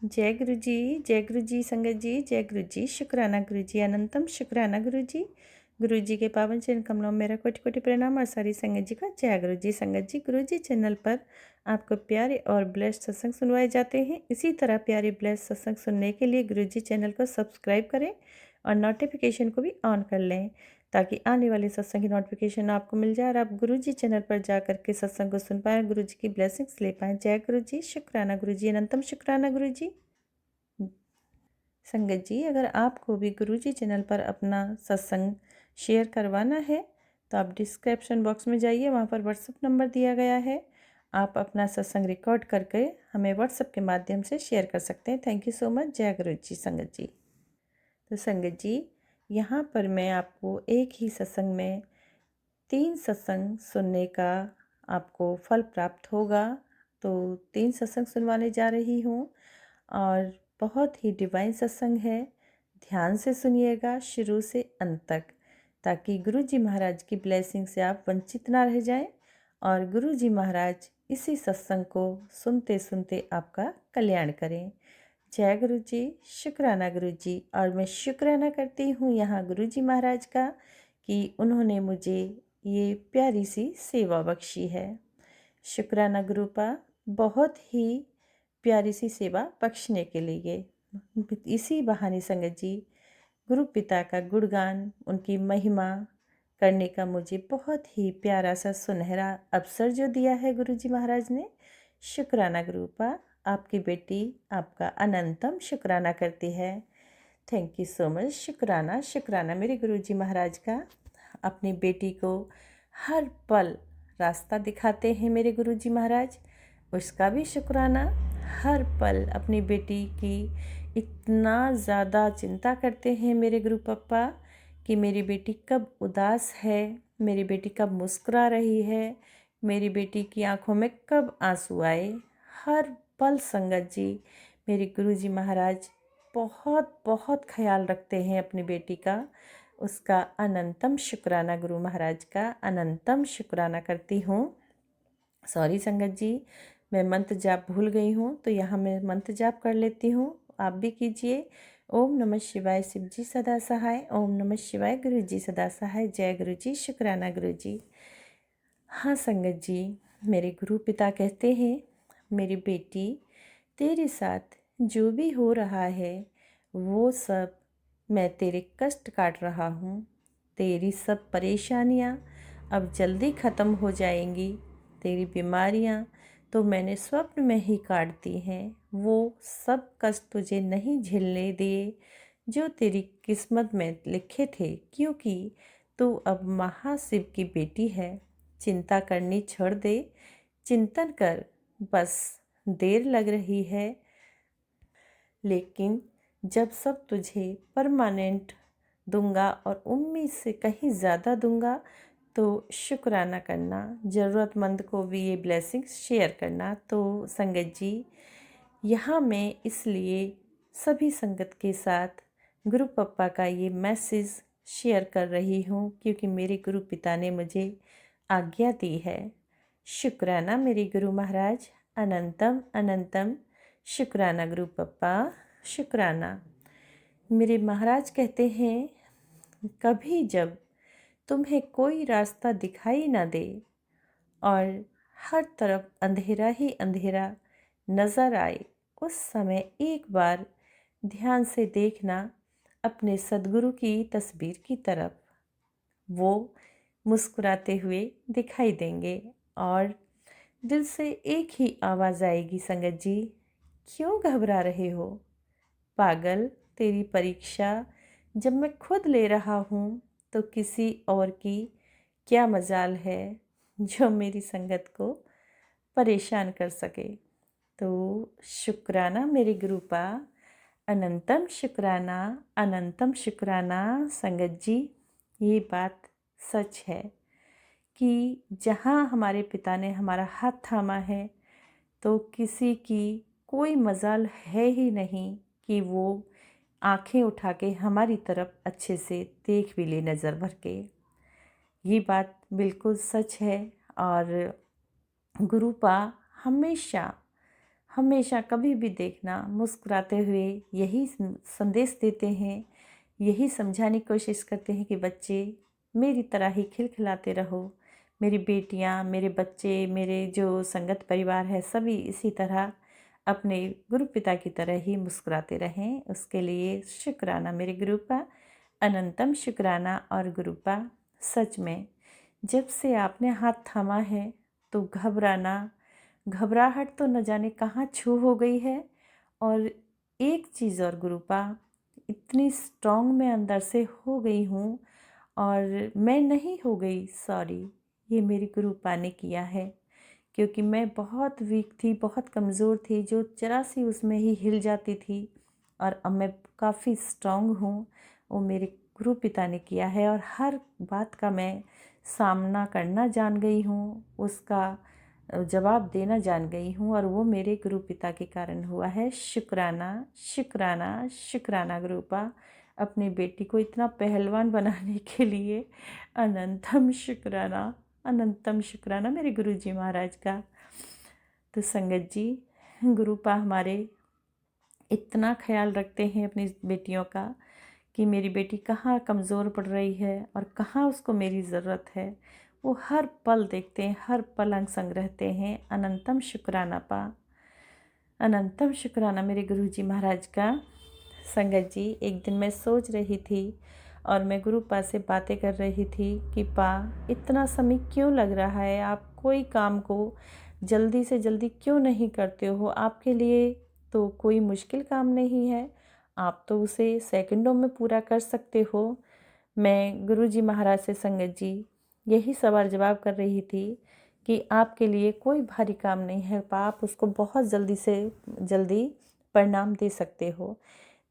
जय गुरु जी संगत जी, जय गुरु जी, शुक्राना गुरु जी, अनंतम शुक्राना गुरु जी के पावन चरण कमलों में मेरा कोटि कोटि प्रणाम और सारी संगत जी का जय गुरु जी संगत जी। गुरु जी चैनल पर आपको प्यारे और ब्लेस्ड सत्संग सुनवाए जाते हैं। इसी तरह प्यारे ब्लेस्ड सत्संग सुनने के लिए गुरु जी चैनल को सब्सक्राइब करें और नोटिफिकेशन को भी ऑन कर लें ताकि आने वाले सत्संग की नोटिफिकेशन आपको मिल जाए और आप गुरु जी चैनल पर जा करके सत्संग को सुन पाएँ, गुरु जी की ब्लेसिंग्स ले पाएँ। जय गुरु जी, शुक्राना गुरु जी, अनंतम शुक्राना गुरु जी। संगत जी, अगर आपको भी गुरु जी चैनल पर अपना सत्संग शेयर करवाना है तो आप डिस्क्रिप्शन बॉक्स में जाइए, वहाँ पर व्हाट्सएप नंबर दिया गया है। आप अपना सत्संग रिकॉर्ड करके हमें व्हाट्सएप के माध्यम से शेयर कर सकते हैं। Thank you so much. जय गुरु जी संगत जी। तो संगत जी, यहाँ पर मैं आपको एक ही सत्संग में 3 सत्संग सुनने का आपको फल प्राप्त होगा। तो 3 सत्संग सुनवाने जा रही हूँ और बहुत ही डिवाइन सत्संग है। ध्यान से सुनिएगा शुरू से अंत तक, ताकि गुरु जी महाराज की ब्लेसिंग से आप वंचित ना रह जाएं और गुरु जी महाराज इसी सत्संग को सुनते सुनते आपका कल्याण करें। जय गुरु जी, शुक्राना गुरु जी। और मैं शुक्राना करती हूँ यहाँ गुरु जी महाराज का कि उन्होंने मुझे ये प्यारी सी सेवा बख्शी है। शुक्राना गुरु पा, बहुत ही प्यारी सी सेवा बख्शने के लिए। इसी बहाने संगत जी गुरु पिता का गुणगान, उनकी महिमा करने का मुझे बहुत ही प्यारा सा सुनहरा अवसर जो दिया है गुरु जी महाराज ने। शुक्राना गुरु पा, आपकी बेटी आपका अनंतम शुक्राना करती है। Thank you so much. शुक्राना शुक्राना मेरे गुरु जी महाराज का। अपनी बेटी को हर पल रास्ता दिखाते हैं मेरे गुरु जी महाराज, उसका भी शुक्राना। हर पल अपनी बेटी की इतना ज़्यादा चिंता करते हैं मेरे गुरु पप्पा कि मेरी बेटी कब उदास है, मेरी बेटी कब मुस्कुरा रही है, मेरी बेटी की आंखों में कब आंसू आए। हर पल संगत जी मेरे गुरु जी महाराज बहुत बहुत ख्याल रखते हैं अपनी बेटी का। उसका अनंतम शुक्राना गुरु महाराज का अनंतम शुक्राना करती हूँ। सॉरी संगत जी, मैं मंत्र जाप भूल गई हूँ, तो यहाँ मैं मंत्र जाप कर लेती हूँ, आप भी कीजिए। ओम नमः शिवाय, शिव जी सदा सहाय। ओम नमः शिवाय, गुरु जी सदा सहाय। जय गुरु जी, शुक्राना गुरु जी। हाँ संगत जी, मेरे गुरु पिता कहते हैं, मेरी बेटी तेरे साथ जो भी हो रहा है वो सब मैं तेरे कष्ट काट रहा हूँ। तेरी सब परेशानियाँ अब जल्दी ख़त्म हो जाएंगी। तेरी बीमारियाँ तो मैंने स्वप्न में ही काट दी हैं। वो सब कष्ट तुझे नहीं झेलने दिए जो तेरी किस्मत में लिखे थे, क्योंकि तू अब महाशिव की बेटी है। चिंता करनी छोड़ दे, चिंतन कर, बस देर लग रही है, लेकिन जब सब तुझे परमानेंट दूंगा और उम्मीद से कहीं ज़्यादा दूंगा तो शुक्राना करना, ज़रूरतमंद को भी ये ब्लेसिंग्स शेयर करना। तो संगत जी, यहाँ मैं इसलिए सभी संगत के साथ गुरु पप्पा का ये मैसेज शेयर कर रही हूँ क्योंकि मेरे गुरु पिता ने मुझे आज्ञा दी है। शुक्राना मेरे गुरु महाराज, अनंतम अनंतम शुक्राना गुरु पप्पा, शुक्राना। मेरे महाराज कहते हैं, कभी जब तुम्हें कोई रास्ता दिखाई ना दे और हर तरफ अंधेरा ही अंधेरा नज़र आए, उस समय एक बार ध्यान से देखना अपने सद्गुरु की तस्वीर की तरफ। वो मुस्कुराते हुए दिखाई देंगे और दिल से एक ही आवाज़ आएगी, संगत जी, क्यों घबरा रहे हो पागल, तेरी परीक्षा जब मैं खुद ले रहा हूँ तो किसी और की क्या मजाल है जो मेरी संगत को परेशान कर सके। तो शुक्राना मेरे गुरुपा, अनंतम शुक्राना, अनंतम शुक्राना। संगत जी, ये बात सच है कि जहाँ हमारे पिता ने हमारा हाथ थामा है तो किसी की कोई मजाल है ही नहीं कि वो आंखें उठा के हमारी तरफ अच्छे से देख भी ले नज़र भर के। ये बात बिल्कुल सच है और गुरुपा हमेशा हमेशा कभी भी देखना मुस्कुराते हुए यही संदेश देते हैं, यही समझाने की कोशिश करते हैं कि बच्चे मेरी तरह ही खिलखिलाते रहो। मेरी बेटियां, मेरे बच्चे, मेरे जो संगत परिवार है, सभी इसी तरह अपने गुरु पिता की तरह ही मुस्कुराते रहें। उसके लिए शुक्राना मेरे गुरु का, अनंतम शुक्राना। और गुरु का सच में जब से आपने हाथ थामा है तो घबराहट तो न जाने कहाँ छू हो गई है। और एक चीज़ और गुरुपा, इतनी स्ट्रॉन्ग मैं अंदर से हो गई हूँ, और मैं नहीं हो गई, सॉरी, ये मेरी गुरुपा ने किया है। क्योंकि मैं बहुत वीक थी, बहुत कमज़ोर थी, जो जरा सी उसमें ही हिल जाती थी। और अब मैं काफ़ी स्ट्रॉन्ग हूँ, वो मेरे गुरु पिता ने किया है। और हर बात का मैं सामना करना जान गई हूँ, उसका जवाब देना जान गई हूँ, और वो मेरे गुरु पिता के कारण हुआ है। शुक्राना शुक्राना शुक्राना गुरुपा, अपनी बेटी को इतना पहलवान बनाने के लिए अनंतम शुक्राना, अनंतम शुक्राना मेरे गुरुजी महाराज का। तो संगत जी, गुरुपा हमारे इतना ख्याल रखते हैं अपनी बेटियों का कि मेरी बेटी कहाँ कमज़ोर पड़ रही है और कहाँ उसको मेरी ज़रूरत है, वो हर पल देखते हैं, हर पल अंग संग रहते हैं। अनंतम शुक्राना पा, अनंतम शुक्राना मेरे गुरुजी महाराज का। संगत जी, एक दिन मैं सोच रही थी और मैं गुरुपा से बातें कर रही थी कि पा, इतना समय क्यों लग रहा है, आप कोई काम को जल्दी से जल्दी क्यों नहीं करते हो? आपके लिए तो कोई मुश्किल काम नहीं है, आप तो उसे सेकंडों में पूरा कर सकते हो। मैं गुरुजी महाराज से संगत जी यही सवाल जवाब कर रही थी कि आपके लिए कोई भारी काम नहीं है, आप उसको बहुत जल्दी से जल्दी परिणाम दे सकते हो।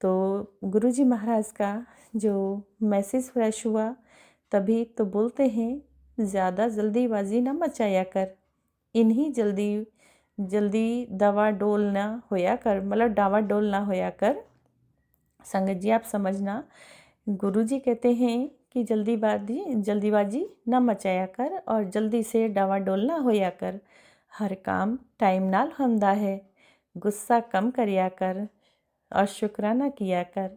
तो गुरुजी महाराज का जो मैसेज फ्लैश हुआ, तभी तो बोलते हैं, ज़्यादा जल्दीबाजी ना मचाया कर, इन्हीं जल्दी दवा डोल ना होया कर, मतलब डावा डोल ना होया कर। संगत जी, आप समझना, गुरुजी कहते हैं कि जल्दीबाजी ना मचाया कर और जल्दी से डावा डोल ना होया कर। हर काम टाइम नाल होंदा है, गुस्सा कम करिया कर और शुक्राना किया कर।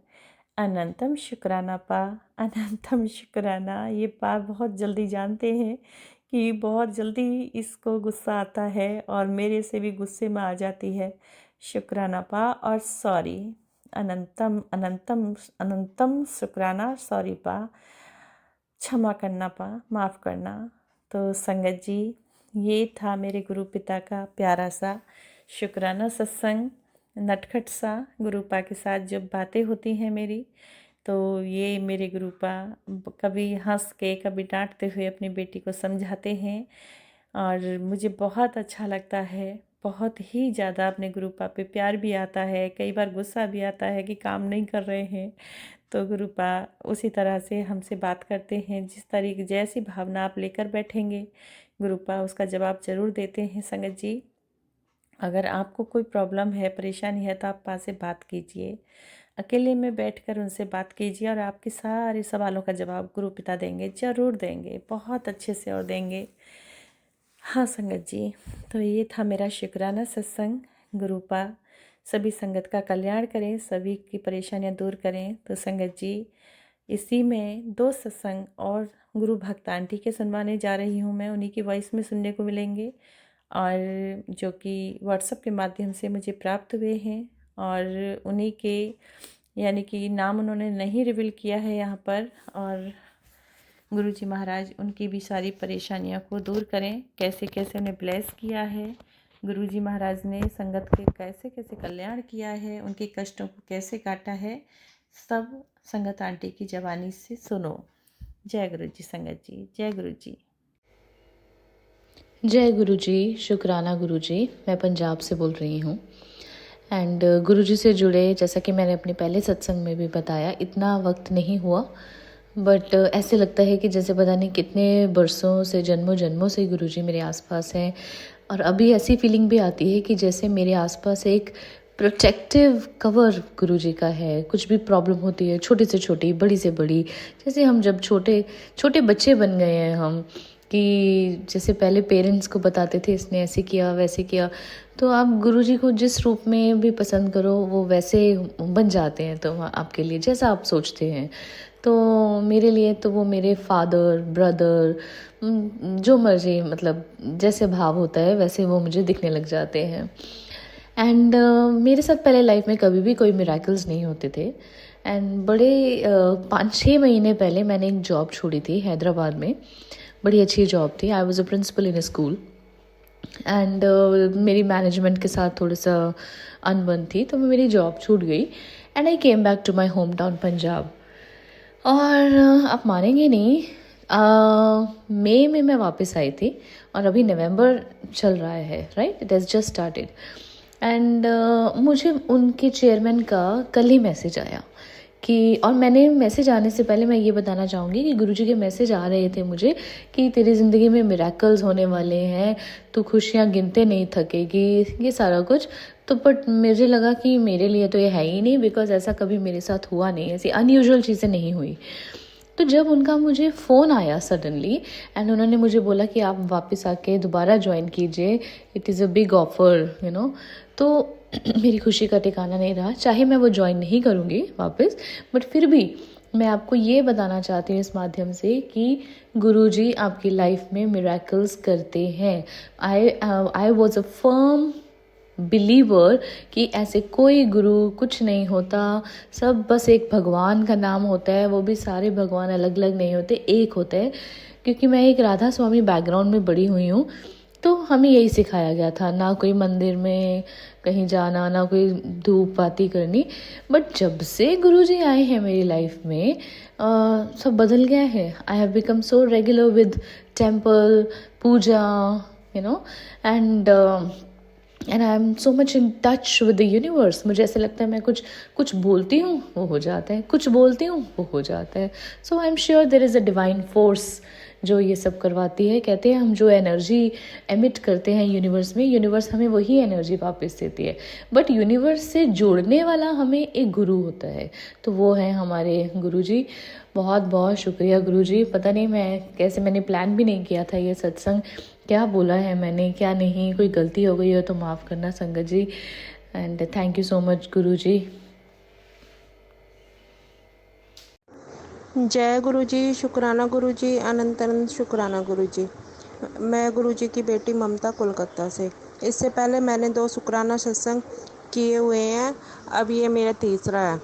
अनंतम शुक्राना पा, अनंतम शुक्राना। ये पा बहुत जल्दी जानते हैं कि बहुत जल्दी इसको गुस्सा आता है और मेरे से भी गुस्से में आ जाती है। शुक्राना पा और सॉरी, अनंतम अनंतम अनंतम शुक्राना, सॉरी पा, क्षमा करना पा, माफ़ करना। तो संगत जी, ये था मेरे गुरु पिता का प्यारा सा शुक्राना सत्संग, नटखट सा गुरुपा के साथ जब बातें होती हैं मेरी, तो ये मेरे गुरुपा कभी हंस के कभी डांटते हुए अपनी बेटी को समझाते हैं, और मुझे बहुत अच्छा लगता है। बहुत ही ज़्यादा अपने गुरुपा पे प्यार भी आता है, कई बार गुस्सा भी आता है कि काम नहीं कर रहे हैं, तो गुरुपा उसी तरह से हमसे बात करते हैं। जिस तरीके जैसी भावना आप लेकर बैठेंगे, गुरुपा उसका जवाब ज़रूर देते हैं। संगत जी, अगर आपको कोई प्रॉब्लम है, परेशानी है, तो आप पास से बात कीजिए, अकेले में बैठकर उनसे बात कीजिए, और आपके सारे सवालों का जवाब गुरु पिता देंगे, ज़रूर देंगे, बहुत अच्छे से और देंगे। हाँ संगत जी, तो ये था मेरा शुक्राना सत्संग। गुरुपा सभी संगत का कल्याण करें, सभी की परेशानियां दूर करें। तो संगत जी, इसी में 2 सत्संग और गुरु भक्त आंटी के सुनवाने जा रही हूँ मैं, उन्हीं की वॉइस में सुनने को मिलेंगे, और जो कि व्हाट्सएप के माध्यम से मुझे प्राप्त हुए हैं, और उन्हीं के यानी कि नाम उन्होंने नहीं रिवील किया है यहाँ पर। और गुरुजी महाराज उनकी भी सारी परेशानियों को दूर करें, कैसे कैसे उन्हें ब्लेस किया है, गुरुजी महाराज ने संगत के कैसे कैसे कल्याण किया है, उनके कष्टों को कैसे काटा है, सब संगत आंटी की जवानी से सुनो। जय गुरु जी संगत जी, जय गुरु जी। जय गुरु जी, शुक्राना गुरु जी। मैं पंजाब से बोल रही हूँ, एंड गुरु जी से जुड़े, जैसा कि मैंने अपने पहले सत्संग में भी बताया, इतना वक्त नहीं हुआ, बट ऐसे लगता है कि जैसे पता नहीं कितने बरसों से, जन्मों जन्मों से गुरु जी मेरे आसपास हैं। और अभी ऐसी फीलिंग भी आती है कि जैसे मेरे आसपास एक प्रोटेक्टिव कवर गुरु जी का है। कुछ भी प्रॉब्लम होती है, छोटी से छोटी, बड़ी से बड़ी, जैसे हम जब छोटे छोटे बच्चे बन गए हैं हम, कि जैसे पहले पेरेंट्स को बताते थे इसने ऐसे किया वैसे किया, तो आप गुरुजी को जिस रूप में भी पसंद करो वो वैसे बन जाते हैं, तो आपके लिए जैसा आप सोचते हैं। तो मेरे लिए तो वो मेरे फादर, ब्रदर, जो मर्जी, मतलब जैसे भाव होता है वैसे वो मुझे दिखने लग जाते हैं। एंड मेरे साथ पहले लाइफ में कभी भी कोई मिराकल्स नहीं होते थे। एंड बड़े 5-6 महीने पहले मैंने एक जॉब छोड़ी थी हैदराबाद में। बड़ी अच्छी जॉब थी। I was a principal in school. And मेरी मैनेजमेंट के साथ थोड़ा सा अनबन थी, तो मेरी जॉब छूट गई। And I came back to my home town Punjab. और आप मानेंगे नहीं, मई में मैं वापस आई थी और अभी नवंबर चल रहा है, right, it has just started. And मुझे उनके चेयरमैन का कल ही मैसेज आया कि, और मैंने मैसेज आने से पहले मैं ये बताना चाहूँगी कि गुरुजी के मैसेज आ रहे थे मुझे कि तेरी ज़िंदगी में मिराकल्स होने वाले हैं, तू खुशियाँ गिनते नहीं थकेगी, ये सारा कुछ। तो बट मुझे लगा कि मेरे लिए तो ये है ही नहीं, बिकॉज ऐसा कभी मेरे साथ हुआ नहीं, ऐसी अनयूजुअल चीज़ें नहीं हुई। तो जब उनका मुझे फ़ोन आया सडनली एंड उन्होंने मुझे बोला कि आप वापस आके दोबारा ज्वाइन कीजिए, it is a big offer, you know, तो मेरी खुशी का ठिकाना नहीं रहा। चाहे मैं वो ज्वाइन नहीं करूँगी वापस, बट फिर भी मैं आपको ये बताना चाहती हूँ इस माध्यम से कि गुरुजी आपकी लाइफ में मिरेकल्स करते हैं। आई वॉज अ फर्म बिलीवर कि ऐसे कोई गुरु कुछ नहीं होता, सब बस एक भगवान का नाम होता है, वो भी सारे भगवान अलग अलग नहीं होते, एक होता है। क्योंकि मैं एक राधा स्वामी बैकग्राउंड में बड़ी हुई हूँ, तो हमें यही सिखाया गया था, ना कोई मंदिर में कहीं जाना, ना कोई धूप बाती करनी। बट जब से गुरुजी आए हैं मेरी लाइफ में सब बदल गया है। I have become so regular with temple puja, you know, and I am so much in touch with the universe. मुझे ऐसा लगता है मैं कुछ बोलती हूँ वो हो जाता है, कुछ बोलती हूँ वो हो जाता है। So I am sure there is a divine force जो ये सब करवाती है। कहते हैं हम जो एनर्जी एमिट करते हैं यूनिवर्स में, यूनिवर्स हमें वही एनर्जी वापस देती है। बट यूनिवर्स से जोड़ने वाला हमें एक गुरु होता है, तो वो है हमारे गुरुजी। बहुत बहुत शुक्रिया गुरुजी। पता नहीं मैं कैसे, मैंने प्लान भी नहीं किया था ये सत्संग, क्या बोला है मैंने क्या नहीं, कोई गलती हो गई हो तो माफ़ करना संगत जी। And thank you so much गुरुजी। जय गुरुजी, शुक्राना गुरुजी, अनंत अनंत शुक्राना गुरुजी। मैं गुरुजी की बेटी ममता कोलकाता से। इससे पहले मैंने 2 शुक्राना सत्संग किए हुए हैं, अब ये मेरा तीसरा है।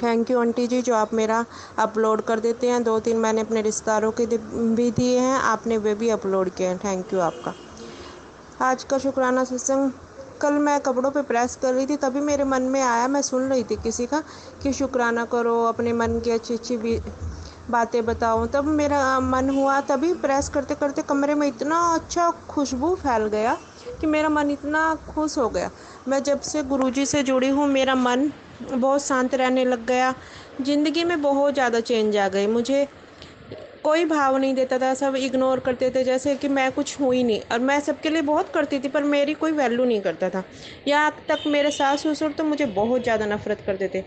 थैंक यू आंटी जी जो आप मेरा अपलोड कर देते हैं। 2-3 मैंने अपने रिश्तेदारों के भी दिए हैं, आपने वे भी अपलोड किए हैं, थैंक यू आपका। आज का शुक्राना सत्संग, कल मैं कपड़ों पे प्रेस कर रही थी, तभी मेरे मन में आया, मैं सुन रही थी किसी का कि शुक्राना करो, अपने मन की अच्छी अच्छी बातें बताओ। तब मेरा मन हुआ, तभी प्रेस करते करते कमरे में इतना अच्छा खुशबू फैल गया कि मेरा मन इतना खुश हो गया। मैं जब से गुरुजी से जुड़ी हूँ मेरा मन बहुत शांत रहने लग गया, ज़िंदगी में बहुत ज़्यादा चेंज आ गई। मुझे कोई भाव नहीं देता था, सब इग्नोर करते थे जैसे कि मैं कुछ हुई नहीं, और मैं सबके लिए बहुत करती थी पर मेरी कोई वैल्यू नहीं करता था। यहाँ तक मेरे सास ससुर तो मुझे बहुत ज़्यादा नफरत करते थे।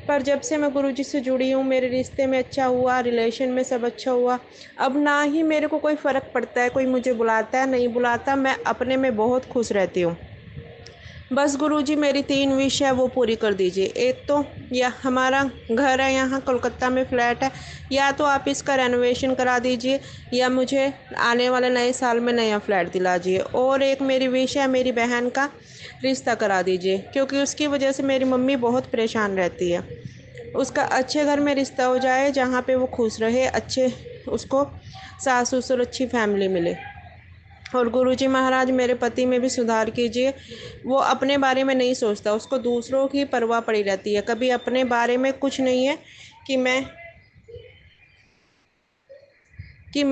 पर जब से मैं गुरुजी से जुड़ी हूँ मेरे रिश्ते में अच्छा हुआ, रिलेशन में सब अच्छा हुआ। अब ना ही मेरे को कोई फ़र्क पड़ता है कोई मुझे बुलाता है नहीं बुलाता, मैं अपने में बहुत खुश रहती हूँ। बस गुरुजी मेरी 3 विश है वो पूरी कर दीजिए। एक तो या हमारा घर है यहाँ कोलकाता में फ्लैट है, या तो आप इसका रेनोवेशन करा दीजिए या मुझे आने वाले नए साल में नया फ्लैट दिला दीजिए। और एक मेरी विश है मेरी बहन का रिश्ता करा दीजिए, क्योंकि उसकी वजह से मेरी मम्मी बहुत परेशान रहती है। उसका अच्छे घर में रिश्ता हो जाए जहाँ पे वो खुश रहे, अच्छे उसको सास ससुर अच्छी फैमिली मिले। और गुरुजी महाराज मेरे पति में भी सुधार कीजिए, वो अपने बारे में नहीं सोचता, उसको दूसरों की परवाह पड़ी रहती है, कभी अपने बारे में कुछ नहीं है कि मैं कि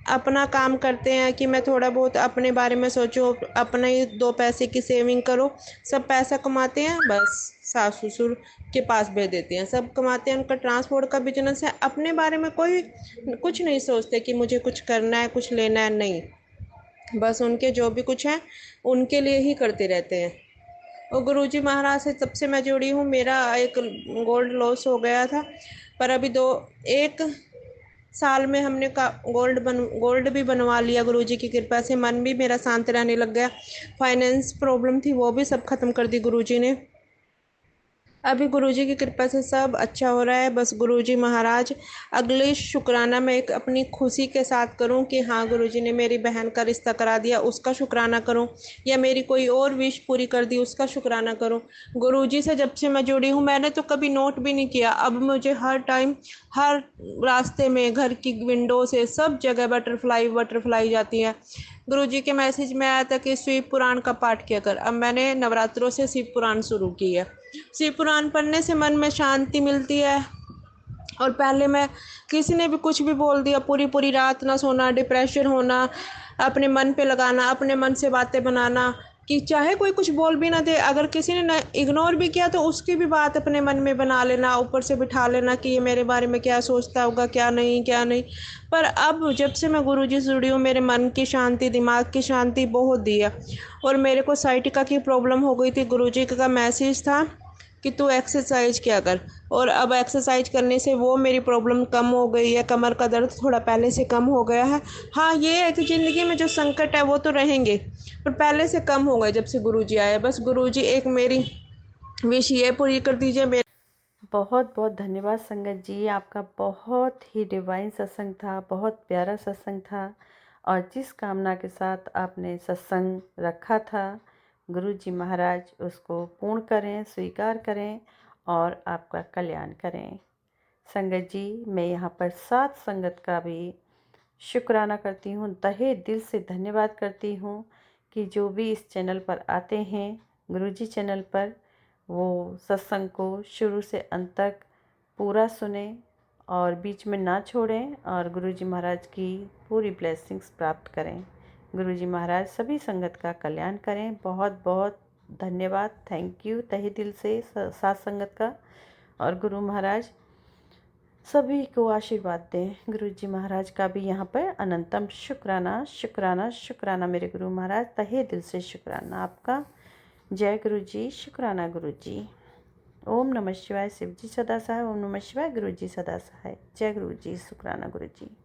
अपना काम करते हैं कि मैं थोड़ा बहुत अपने बारे में सोचूं, अपने ही 2 पैसे की सेविंग करो। सब पैसा कमाते हैं बस सास ससुर के पास भेज देते हैं, सब कमाते हैं, उनका ट्रांसपोर्ट का बिजनेस है, अपने बारे में कोई कुछ नहीं सोचते कि मुझे कुछ करना है कुछ लेना है, नहीं, बस उनके जो भी कुछ है उनके लिए ही करते रहते हैं। और गुरुजी महाराज से तब से मैं जुड़ी हूँ, मेरा एक गोल्ड लॉस हो गया था, पर अभी एक साल में हमने का गोल्ड भी बनवा लिया गुरुजी की कृपा से। मन भी मेरा शांत रहने लग गया। फाइनेंस प्रॉब्लम थी वो भी सब खत्म कर दी गुरुजी ने। अभी गुरुजी की कृपा से सब अच्छा हो रहा है। बस गुरुजी महाराज अगले शुक्राना मैं एक अपनी खुशी के साथ करूं कि हाँ गुरुजी ने मेरी बहन का रिश्ता करा दिया, उसका शुक्राना करूं, या मेरी कोई और विश पूरी कर दी उसका शुक्राना करूं। गुरुजी से जब से मैं जुड़ी हूँ मैंने तो कभी नोट भी नहीं किया। अब मुझे हर टाइम, हर रास्ते में, घर की विंडो से, सब जगह बटरफ्लाई बटरफ्लाई जाती है। गुरुजी के मैसेज में आया था कि शिव पुराण का पाठ किया कर। अब मैंने नवरात्रों से शिव पुराण शुरू की है। शिव पुराण पढ़ने से मन में शांति मिलती है। और पहले मैं, किसी ने भी कुछ भी बोल दिया, पूरी पूरी रात ना सोना, डिप्रेशन होना, अपने मन पे लगाना, अपने मन से बातें बनाना कि चाहे कोई कुछ बोल भी ना दे, अगर किसी ने इग्नोर भी किया तो उसकी भी बात अपने मन में बना लेना, ऊपर से बिठा लेना कि ये मेरे बारे में क्या सोचता होगा, क्या नहीं क्या नहीं। पर अब जब से मैं गुरुजी से जुड़ी हूँ मेरे मन की शांति, दिमाग की शांति बहुत दी है। और मेरे को साइटिका की प्रॉब्लम हो गई थी। गुरुजी का मैसेज था कि तू एक्सरसाइज किया कर, और अब एक्सरसाइज करने से वो मेरी प्रॉब्लम कम हो गई है। कमर का दर्द थोड़ा पहले से कम हो गया है। हाँ ये है कि ज़िंदगी में जो संकट है वो तो रहेंगे, पर पहले से कम हो गए जब से गुरुजी आए। बस गुरुजी एक मेरी विश ये पूरी कर दीजिए। मेरे बहुत बहुत धन्यवाद संगत जी, आपका बहुत ही डिवाइन सत्संग था, बहुत प्यारा सत्संग था। और जिस कामना के साथ आपने सत्संग रखा था गुरु जी महाराज उसको पूर्ण करें, स्वीकार करें और आपका कल्याण करें। संगत जी, मैं यहाँ पर साथ संगत का भी शुक्राना करती हूँ, तहे दिल से धन्यवाद करती हूँ कि जो भी इस चैनल पर आते हैं गुरुजी चैनल पर, वो सत्संग को शुरू से अंत तक पूरा सुने और बीच में ना छोड़ें और गुरुजी महाराज की पूरी ब्लेसिंग्स प्राप्त करें। गुरुजी महाराज सभी संगत का कल्याण करें। बहुत बहुत धन्यवाद, थैंक यू तहे दिल से साथ संगत का। और गुरु महाराज सभी को आशीर्वाद दें। गुरुजी महाराज का भी यहाँ पर अनंतम शुक्राना शुक्राना शुक्राना। मेरे गुरु महाराज तहे दिल से शुक्राना आपका। जय गुरुजी, शुक्राना गुरुजी। ओम नमः शिवाय, शिव जी सदा सहाय। ओम नमः शिवाय, गुरुजी सदा सहाय। जय गुरुजी, शुक्राना गुरुजी।